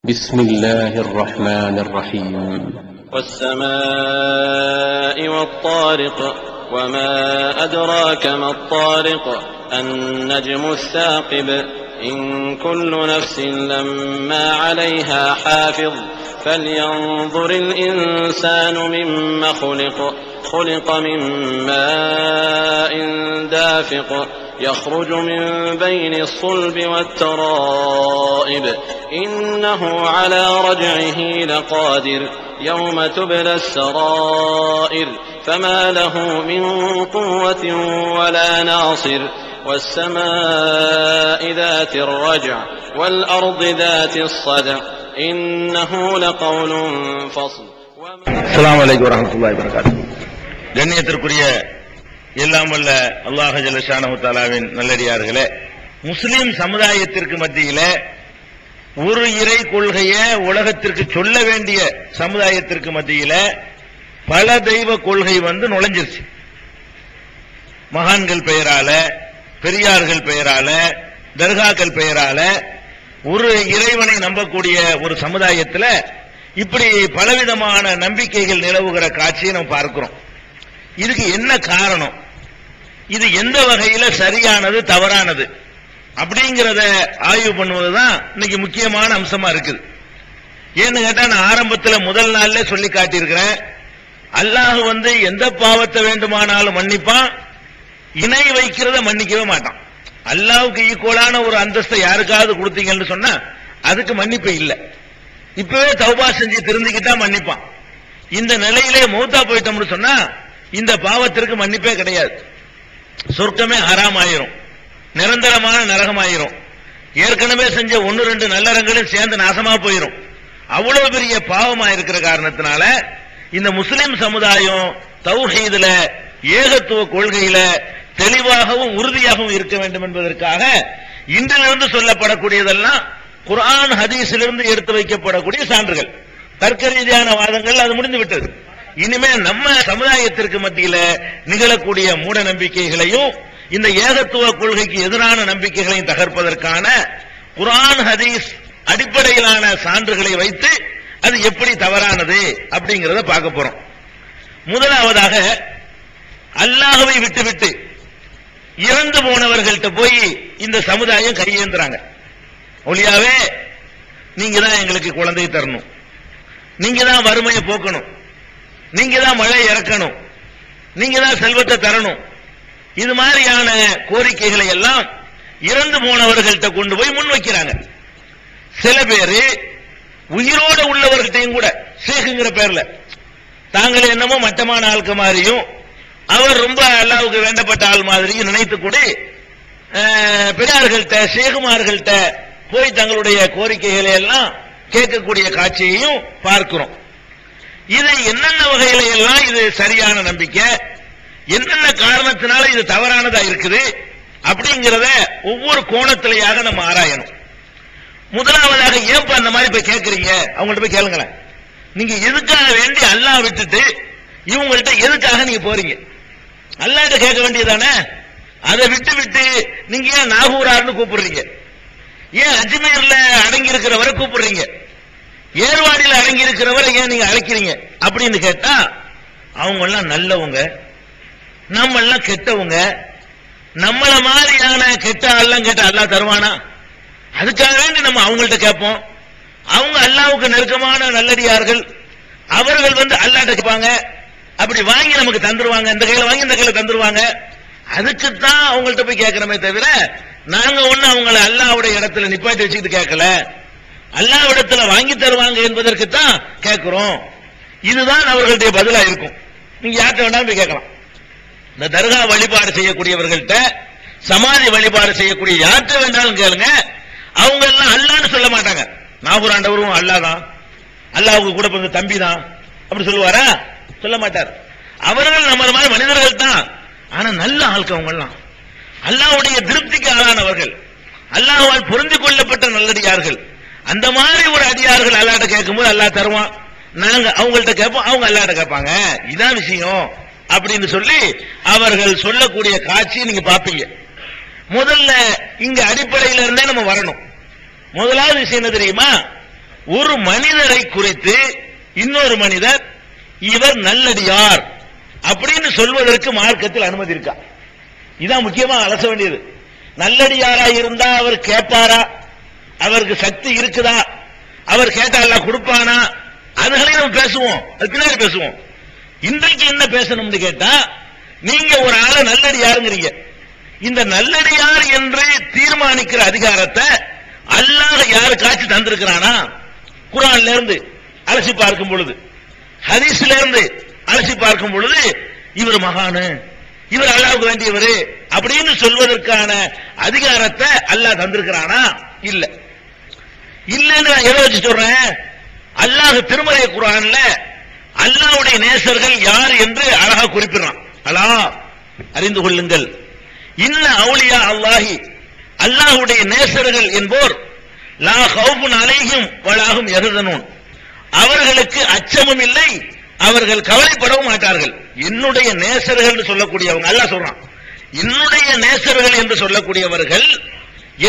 بسم الله الرحمن الرحيم والسماء والطارق وما أدراك ما الطارق النجم الثاقب إن كل نفس لما عليها حافظ فلينظر الإنسان مما خلق من ماء دافق يخرج من بين الصلب والترائب إنه على رجعه لقادر يوم تبلى السرائر فما له من قوة ولا ناصر والسماء ذات الرجع والأرض ذات الصدع إنه لقول فصل. السلام عليكم ورحمة الله وبركاته. கண்ணியத்திற்குரிய எல்லாம் வல்ல அல்லாஹ் ஜல்ல ஷானஹு தஆலாவின் நல்லடியார்களே, முஸ்லிம் சமுதாயத்திற்கு மத்தியில ஒரு இறை கொள்கையை உலகத்திற்கு சொல்ல வேண்டிய சமுதாயத்திற்கு மத்தியில பல தெய்வ கொள்கை நுழைஞ்சிருச்சு. மகான்கள் பெயரால, பெரியார்கள் பெயரால, தர்காக்கள் பெயரால ஒரு இறைவனை நம்பக்கூடிய ஒரு சமுதாயத்தில் இப்படி பலவிதமான நம்பிக்கைகள் நிலவுகிற காட்சியை நம்ம பார்க்கிறோம். இதுக்கு என்ன காரணம்? இது எந்த வகையில சரியானது தவறானது அப்படிங்கறத ஆய்வு பண்ணுவதுதான் இன்னைக்கு முக்கியமான அம்சமா இருக்குது. ஏன்னு கேட்டா, நான் ஆரம்பத்தில் முதல் நாள்ல சொல்லி காட்டியிருக்கிறேன், அல்லாஹ் எந்த பாவத்தை வேண்டுமானாலும் மன்னிப்பான், இணை வைக்கிறத மன்னிக்கவே மாட்டான். அல்லாஹ்வுக்கு ஈக்குவலான ஒரு அந்தஸ்தை யாருக்காவது கொடுத்தீங்கன்னு சொன்னா அதுக்கு மன்னிப்பு இல்லை. இப்பவே தௌபா செஞ்சு திருந்திக்கிட்டா மன்னிப்பான். இந்த நிலையிலே மௌத்தா போயிட்டோம்னு சொன்னா இந்த பாவத்திற்கு மன்னிப்பே கிடையாது. சொர்க்கமே ஹராம் ஆயிரும், நிரந்தரமான நரகம் ஆயிரும். ஏற்கனவே செஞ்ச 1-2 நல்லறங்களும் சேர்ந்து நாசமா போயிரும். அவ்வளவு பெரிய பாவமா இருக்கிற காரணத்தினால இந்த முஸ்லிம் சமுதாயம் தௌஹீதுல, ஏகத்துவ கொள்கையில தெளிவாகவும் உறுதியாகவும் இருக்க வேண்டும் என்பதற்காக இன்றிலிருந்து சொல்லப்படக்கூடியதெல்லாம் குர்ஆன் ஹதீஸிலிருந்து எடுத்து வைக்கப்படக்கூடிய சான்றுகள். தர்க்க ரீதியான வாதங்கள் அது முடிந்து விட்டது. இனிமே நம்ம சமுதாயத்திற்கு மத்தியில நிகழக்கூடிய மூட நம்பிக்கைகளையும் இந்த ஏகத்துவ கொள்கைக்கு எதிரான நம்பிக்கைகளையும் தகர்ப்பதற்கான குர்ஆன் ஹதீஸ் அடிப்படையிலான சான்றுகளை வைத்து அது எப்படி தவறானது அப்படிங்கறத பார்க்க போறோம். முதலாவதாக, அல்லாஹ்வை விட்டுவிட்டு இறந்து போனவர்கள்ட்ட போய் இந்த சமுதாயம் கையேந்துறாங்க. ஒளியாவே, நீங்க தான் எங்களுக்கு குழந்தை தரணும், நீங்க தான் வறுமையை போக்கணும், நீங்க தான் மழை இறக்கணும், நீங்க தான் செல்வத்தை தரணும். இது மாதிரியான கோரிக்கைகளை எல்லாம் இறந்து போனவர்கள்ட்ட கொண்டு போய் முன்வைக்கிறாங்க. சில பேரு உயிரோட உள்ளவர்கள்ட்டையும் கூட ஷேக்குங்கிற பேர்ல தாங்கள் என்னமோ மட்டமான ஆளுக்கு மாதிரியும், அவர் ரொம்ப அல்லாஹ்வுக்கு வேண்டப்பட்ட ஆள் மாதிரியும் நினைத்து கூட பெரியார்கள்ட்ட, ஷேகுமார்கள்ட்ட போய் தங்களுடைய கோரிக்கைகளை எல்லாம் கேட்கக்கூடிய காட்சியையும் பார்க்கிறோம். இது என்னென்ன வகையில எல்லாம் இது சரியான நம்பிக்கை, என்னென்ன காரணத்தினால இது தவறானதா இருக்குது அப்படிங்கிறத ஒவ்வொரு கோணத்திலேயாக நம்ம ஆராயணும். முதலாவதாக, ஏன் அந்த மாதிரி போய் கேட்கறீங்க? அவங்கள்ட்ட போய் கேளுங்களேன். நீங்க எதுக்காக வேண்டி அல்லாஹ் விட்டுட்டு இவங்கள்ட்ட எதுக்காக நீங்க போறீங்க? அல்லாஹ்ட்ட கேட்க வேண்டியதானே? அதை விட்டு நீங்க ஏன் நாகூரார்னு கூப்பிடுறீங்க? ஏன் அஜ்மீர்ல அடங்கி இருக்கிறவரை கூப்பிடுறீங்க? ஏர்வாடியில் அடங்கி இருக்கிறவரை ஏன் நீங்க அழைக்கிறீங்க அப்படின்னு கேட்டா, அவங்க எல்லாம் நல்லவங்க, நம்ம எல்லாம் கெட்டவங்க, நம்மள மாதிரியான கெட்ட ஆள்லாம் கேட்டா அல்லாஹ் தருவானா? அதுக்காக வேண்டி நம்ம அவங்கள்ட்ட கேட்போம். அவங்க அல்லாஹ்வுக்கு நெருக்கமான நல்லடியார்கள், அவர்கள் அல்லாஹ்ட்ட கேட்பாங்க, அப்படி வாங்கி நமக்கு தந்துருவாங்க, இந்த கையில வாங்கி இந்த கையில தந்துருவாங்க. அதுக்குத்தான் அவங்கள்ட்ட போய் கேட்கிறோமே தவிர நாங்க ஒண்ணு அவங்களை அல்லாஹ்வுடைய இடத்துல நிப்பாட்டி வச்சுக்கிட்டு கேட்கல, அல்லாஹ்விடத்துல வாங்கி தருவாங்க என்பதற்கு தான் கேட்கிறோம். இதுதான் அவர்களுடைய பதிலா இருக்கும். நீங்க யார்கிட்ட வேணாலும் போய் கேட்கலாம். இந்த தர்கா வழிபாடு செய்யக்கூடியவர்கள்ட்ட, சமாதி வழிபாடு செய்யக்கூடிய யார்கிட்ட வேண்டாலும் கேளுங்க, அவங்க எல்லாம் அல்லாஹ்னு சொல்ல மாட்டாங்க. நாகூராண்டவரும் அல்லாஹ் தான், அல்லாஹ்வுக்கு கூட பிறந்த தம்பி தான் அப்படி சொல்லுவாரா? சொல்ல மாட்டார். அவர்கள் நம்ம மாதிரி மனிதர்கள் தான், ஆனா நல்ல ஆட்கள். அவங்க எல்லாம் அல்லாஹ்வுடைய திருப்திக்கு ஆளானவர்கள், அல்லாஹ்வால் பொருந்தி கொள்ளப்பட்ட நல்லடியார்கள். அந்த மாதிரி ஒரு அடியார்கள் அல்லாஹ்ட்ட கேட்கும்போது அல்லாஹ் தருவான். நாங்க அவங்கள்ட்ட கேட்போம், அவங்க அல்லாஹ்ட்ட கேட்பாங்க. இதான் விஷயம் அப்படின்னு சொல்லி அவர்கள் சொல்லக்கூடிய காட்சியை நீங்க பாப்பீங்க. முதல்ல இங்க அடிப்படையில இருந்தே நம்ம வரணும். முதலாவது விஷயம் என்ன தெரியுமா? ஒரு மனிதரை குறித்து இன்னொரு மனிதர் இவர் நல்லடியார் அப்படின்னு சொல்வதற்கு மார்க்கத்தில் அனுமதி இருக்கா? இதான் முக்கியமா அலச வேண்டியது. நல்லடியாரா இருந்தா அவர் கேட்பாரா? அவருக்கு சக்தி இருக்குதா? அவர் கேட்டா எல்லாம் கொடுப்பானா? அதுகளையும் நம்ம பேசுவோம், அது பின்னாடி பேசுவோம். இன்றைக்கு என்ன பேசணும்னு கேட்டா, நீங்க ஒரு ஆளை நல்லடியாருங்கிறீங்க. இந்த நல்லடியார் என்று தீர்மானிக்கிற அதிகாரத்தை அல்லாஹ் யாருக்காச்சும் தந்திருக்கிறானா? குர்ஆன்ல இருந்து அலசி பார்க்கும் பொழுது, ஹதீஸ்ல இருந்து அலசி பார்க்கும் பொழுது, இவர் மகானு, இவர் அல்லாஹ்வுக்கு வேண்டியவர் அப்படின்னு சொல்வதற்கான அதிகாரத்தை அல்லாஹ் தந்திருக்கிறானா? இல்ல. இல்லன்னு நான் எதை வச்சு சொல்றேன்? அல்லாஹ் திருமறை குர்ஆன்ல அல்லாஹ்வுடைய நேசர்கள் யார் என்று அழகா குறிப்பிடுறான். அல்லாஹ் அறிந்து கொள்ளுங்கள், இன்ன அவுலியா அல்லாஹி, அல்லாஹ்வுடைய நேசர்கள் என்போர் லா ஹவுஃபுன் அலைஹிம் வலாஹும் யஹ்சனூன், அவர்களுக்கு அச்சமும் இல்லை, அவர்கள் கவலைப்படவும் மாட்டார்கள். என்னுடைய நேசர்கள் என்று சொல்லக்கூடியவங்க, அல்லாஹ் சொல்றான், என்னுடைய நேசர்கள் என்று சொல்லக்கூடியவர்கள்,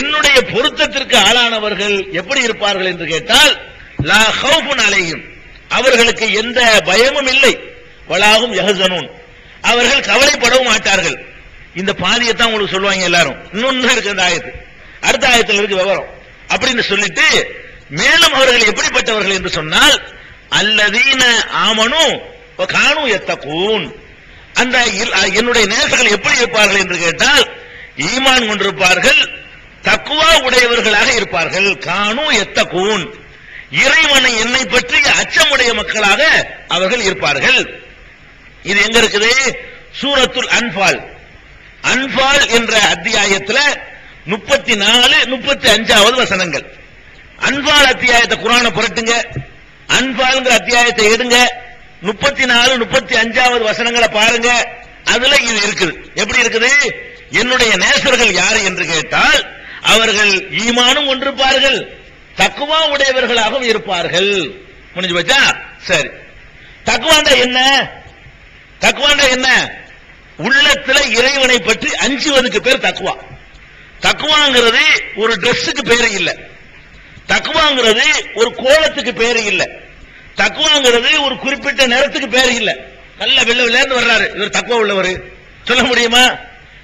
என்னுடைய பொருத்தத்திற்கு ஆளானவர்கள் எப்படி இருப்பார்கள் என்று கேட்டால், லா ஹவுஃபுன் அலைஹிம், அவர்களுக்கு எந்த பயமும் இல்லை, வலாஹும் யஹ்சனூன், அவர்கள் கவலைப்படவும் மாட்டார்கள். இந்த பாதியத்தான் உங்களுக்கு சொல்லுவாங்க எல்லாரும். இன்னொன்னு இருக்கு இந்த ஆயத்து, அடுத்த ஆயத்தில் இருக்கு விவரம் அப்படின்னு சொல்லிட்டு, மேலும் அவர்கள் எப்படிப்பட்டவர்கள் என்று சொன்னால், அல்லதீன ஆமனு கானு யத்தகூன், அந்த என்னுடைய நேசர்கள் எப்படி இருப்பார்கள் என்று கேட்டால், ஈமான் கொண்டிருப்பார்கள், தக்குவா உடையவர்களாக இருப்பார்கள். கானு யத்தகூன், இறைவனை என்னை பற்றி அச்சமுடைய மக்களாக அவர்கள் இருப்பார்கள். இது எங்க இருக்குது? சூரத்துல் அன்பால். அன்பால் என்ற அத்தியாயத்தில் 34, 35 வசனங்கள். அன்பால் அத்தியாயத்தை குர்ஆனை புரட்டுங்க, அன்பால்ங்கிற அத்தியாயத்தை எடுங்க, 34, 35 வசனங்களை பாருங்க. அதுல இது இருக்குது. எப்படி இருக்குது? என்னுடைய நேசர்கள் யாரு என்று கேட்டால், அவர்கள் ஈமானும் கொண்டிருப்பார்கள், தக்குவா உடையவர்களாகவும் இருப்பார்கள். முடிஞ்சு போச்சா? சரி. தக்குவாண்டா என்ன? தக்குவாண்டா என்ன? உள்ளத்துல இறைவனை பற்றி அஞ்சுவதுக்கு பேர் தக்குவா. தக்குவாங்கிறது ஒரு டிரெஸ்ஸுக்கு பேரு இல்ல, தக்குவாங்கிறது ஒரு கோலத்துக்கு பேரு இல்ல, தக்குவாங்கிறது ஒரு குறிப்பிட்ட நேரத்துக்கு பேரு இல்ல. நல்ல வெள்ள வெள்ளேன்னு வர்றாரு, இவர் தக்குவா உள்ளவர் சொல்ல முடியுமா?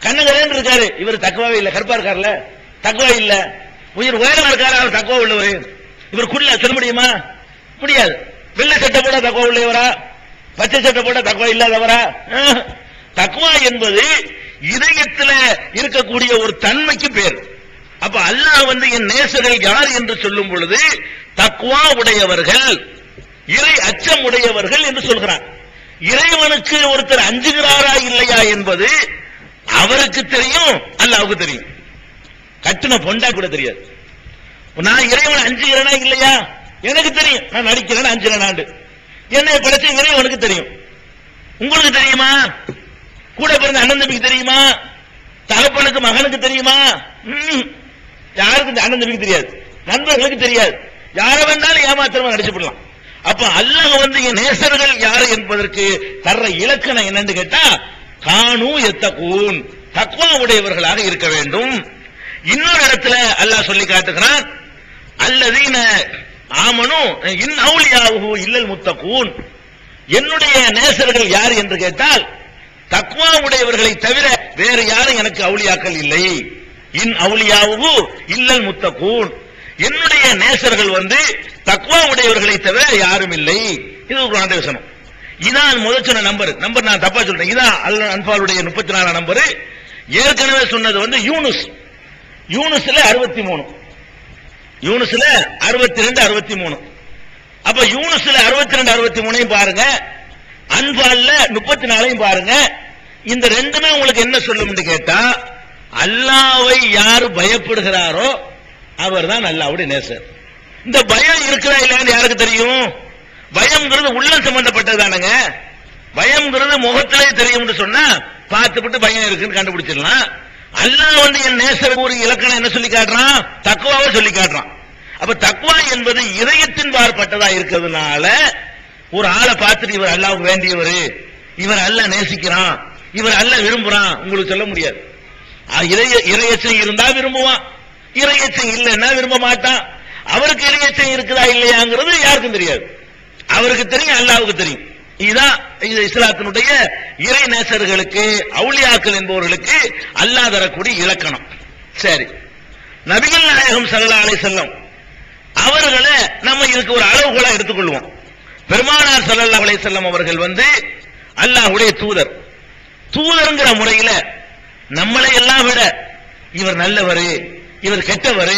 கண்ணுகரேன்னு இருக்காரு, இவர் தக்குவாவே இல்ல, கருப்பா இருக்காருல்ல, தக்குவா இல்ல. உயிர் உயரமா இருக்காரு, அவர் தக்குவா உள்ளவர், இவர் குள்ள சொல்ல முடியுமா? முடியாது. வெள்ளை சட்டை போட தக்குவா உள்ளவரா? பச்சை சட்டை போட தக்குவா இல்லாதவரா? தக்குவா என்பது இதயத்தில் இருக்கக்கூடிய ஒரு தன்மைக்கு பேர். அப்ப அல்லாஹ் என் நேசர்கள் யார் என்று சொல்லும் பொழுது தக்குவா உடையவர்கள், இறை அச்சம் உடையவர்கள் என்று சொல்கிறான். இறைவனுக்கு ஒருத்தர் அஞ்சுகிறாரா இல்லையா என்பது அவருக்கு தெரியும், அல்லாஹ்வுக்கு தெரியும். கட்டுன பொண்டா கூட தெரியாது. நான் இறைவன் அஞ்சுகிறேனா இல்லையா எனக்கு தெரியும். நான் நடிக்கிறேன் அஞ்சுறேன், என்னை படைச்ச இறைவனுக்கு தெரியும். உங்களுக்கு தெரியுமா? கூட பிறந்த அண்ணன் தம்பிக்கு தெரியுமா? தகப்பனுக்கு மகனுக்கு தெரியுமா? யாருக்கு அண்ணன் தம்பிக்கு தெரியாது, நண்பர்களுக்கு தெரியாது. யார வேண்டாலும் ஏமாத்திரமா நடிச்சு விடலாம். அப்ப அல்லாஹ் என் நேசர்கள் யாரு என்பதற்கு தர்ற இலக்கணம் என்னன்னு கேட்டா, கானு யத்தகூன், தக்வா உடையவர்களாக இருக்க வேண்டும். இன்னொரு இடத்துல அல்லாஹ் சொல்லி காட்டுகிறான், அல்லதீன ஆமனு இன் அவுலியாஹு இல்லல் முத்தகூன், என்னுடைய நேசர்கள் யார் என்று கேட்டால் தக்வா உடையவர்களை தவிர வேறு யாரும் எனக்கு அவுலியாக்கள் இல்லை. இன் அவுலியாஹு இல்லல் முத்தகூன், என்னுடைய நேசர்கள் தக்வா உடையவர்களை தவிர யாரும் இல்லை. இது ஒரு வசனம். இதான் முதல் சொன்ன நம்பர் நான் தப்பா சொல்றேன். இதான் அன்பாலுடைய 34 நம்பர். ஏற்கனவே சொன்னது யூனுஸ், யூனுஸ்ல 63, யூனுஸ்ல 62, 63. அப்ப யூனுஸ்ல 62, 63 பாருங்க, அன்பால்ல 34 பாருங்க. இந்த ரெண்டுமே உங்களுக்கு என்ன சொல்லும் கேட்டா, அல்லாஹ்வை யாரு பயப்படுகிறாரோ அவர்தான் அல்லாஹ்வுடைய நேசர். இந்த பயம் இருக்கிறா இல்லையான்னு யாருக்கு தெரியும்? பயம்ங்கிறது உள்ளம் சம்பந்தப்பட்டதுதானுங்க. பயம்ங்கிறது முகத்திலே தெரியும் சொன்னா பார்த்துவிட்டு பயம் இருக்குன்னு கண்டுபிடிச்சிடலாம். அல்லாஹ் என் நேசர் ஒரு இலக்கணம் என்ன சொல்லி காட்டுறான்? தக்வாவை சொல்லி காட்டுறான். அப்ப தக்வா என்பது இதயத்தின் பார்ப்பட்டதா இருக்கிறதுனால ஒரு ஆளை பார்த்துட்டு இவர் அல்லாஹ்வுக்கு வேண்டியவர், இவர் அல்லாஹ் நேசிக்கிறான், இவர் அல்லாஹ் விரும்புறான் உங்களுக்கு சொல்ல முடியாது. இறையச்சம் இருந்தா விரும்புவான், இறையச்சம் இல்லைன்னா விரும்ப மாட்டான். அவருக்கு இறையச்சம் இருக்குதா இல்லையாங்கிறது யாருக்கும் தெரியாது. அவருக்கு தெரியும், அல்லாஹ்வுக்கு தெரியும். இதுதான் இது இஸ்லாத்தினுடைய இறை நேசர்களுக்கு, அவுலியாக்கள் என்பவர்களுக்கு அல்லாஹ் தரக்கூடிய இலக்கணம். சரி, நபிகள் நாயகம் ஸல்லல்லாஹு அலைஹி வஸல்லம் அவர்களை நம்ம இதுக்கு ஒரு அளவுகோலா எடுத்துக்கொள்வோம். பெருமானார் ஸல்லல்லாஹு அலைஹி வஸல்லம் அவர்கள் அல்லாஹ்வுடைய தூதர். தூதர்ங்கிற முறையில நம்மளை எல்லாம் விட இவர் நல்லவர், இவர் கெட்டவர்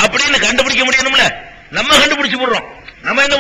அப்படின்னு கண்டுபிடிக்க முடியணும்ல. நம்ம கண்டுபிடிச்சு போடுறோம். நம்ம என்ன